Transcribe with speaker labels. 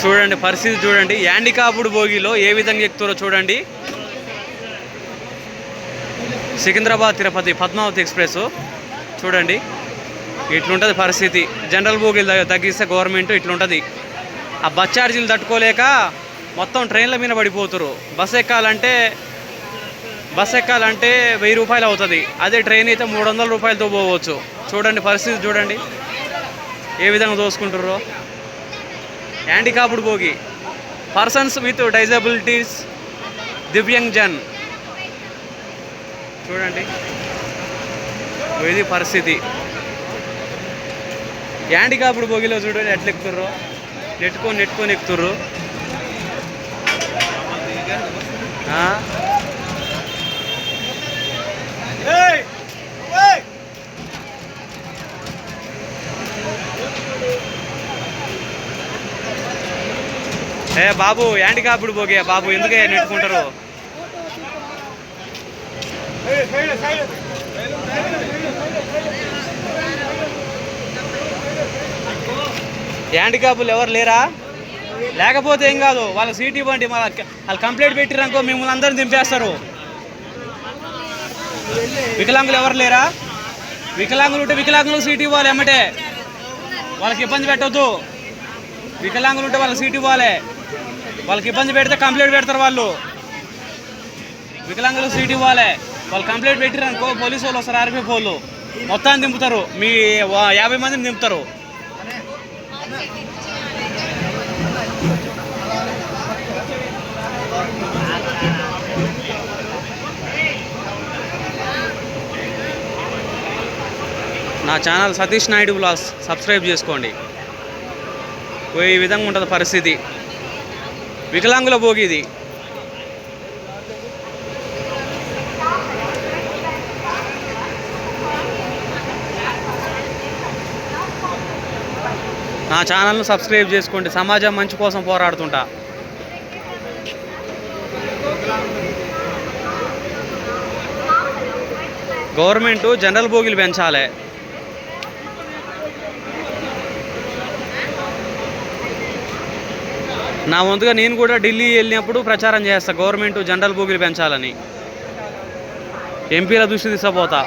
Speaker 1: చూడండి పరిస్థితి చూడండి, యాండికాపుడు బోగిలో ఏ విధంగా ఎక్కుతారో చూడండి. సికింద్రాబాద్ తిరుపతి పద్మావతి ఎక్స్ప్రెస్ చూడండి, ఇట్లుంటుంది పరిస్థితి. జనరల్ బోగీలు తగ్గిస్తే గవర్నమెంట్ ఇట్లుంటుంది. ఆ బస్ ఛార్జీలు తట్టుకోలేక మొత్తం ట్రైన్ల మీద పడిపోతారు. బస్ ఎక్కాలంటే 1000 రూపాయలు అవుతుంది. అదే ట్రైన్ అయితే 300 రూపాయలతో పోవచ్చు. చూడండి పరిస్థితి చూడండి ఏ విధంగా దోసుకుంటారో. యాండికాపుడు బోగి, పర్సన్స్ విత్ డిజబిలిటీస్, దివ్యాంగ్జన్ చూడండి, ఇది పరిస్థితి. యాండికాపుడు బోగిలో చూడండి ఎట్లా ఎక్కుతుర్రో, నెట్టుకొని ఎక్కుతుర్రు. బాబు యాండికాపుడు బోగే బాబు, ఎందుకే నెట్టుకుంటారు? యాండికాపులు ఎవరు లేరా? లేకపోతే ఏం కాదు, వాళ్ళ సీట్ ఇవ్వండి. వాళ్ళు కంప్లైంట్ పెట్టిరనుకో మిమ్మల్ని అందరిని దింపేస్తారు. వికలాంగులు ఎవరు లేరా? వికలాంగులు ఉంటే వికలాంగులకు సీట్ ఇవ్వాలి ఎమ్మటే, వాళ్ళకి ఇబ్బంది పెట్టవద్దు. వికలాంగులు ఉంటే వాళ్ళకి సీట్ ఇవ్వాలి, వాళ్ళకి ఇబ్బంది పెడితే కంప్లైంట్ పెడతారు వాళ్ళు. వికలాంగులకు సీట్ ఇవ్వాలి. వాళ్ళు కంప్లైంట్ పెట్టిరనుకో పోలీసు వాళ్ళు వస్తారు, ఆర్పీఎఫ్ వాళ్ళు మొత్తాన్ని దింపుతారు, మీ 50 మందిని దింపుతారు. నా channel Satish Naidu blogs subscribe చేసుకోండి. ఈ విధంగా ఉంటుంది పరిస్థితి. వికలాంగుల భోగి ఇది. నా ఛానల్ను సబ్స్క్రైబ్ చేసుకోండి, సమాజం మంచి కోసం పోరాడుతుంటా. గవర్నమెంటు జనరల్ బోగీలు పెంచాలి. నా వంతుగా నేను కూడా ఢిల్లీ వెళ్ళినప్పుడు ప్రచారం చేస్తా, గవర్నమెంట్ జనరల్ బోగీలు పెంచాలని. ఎంపీల దృష్టి తీసుకుపోతా.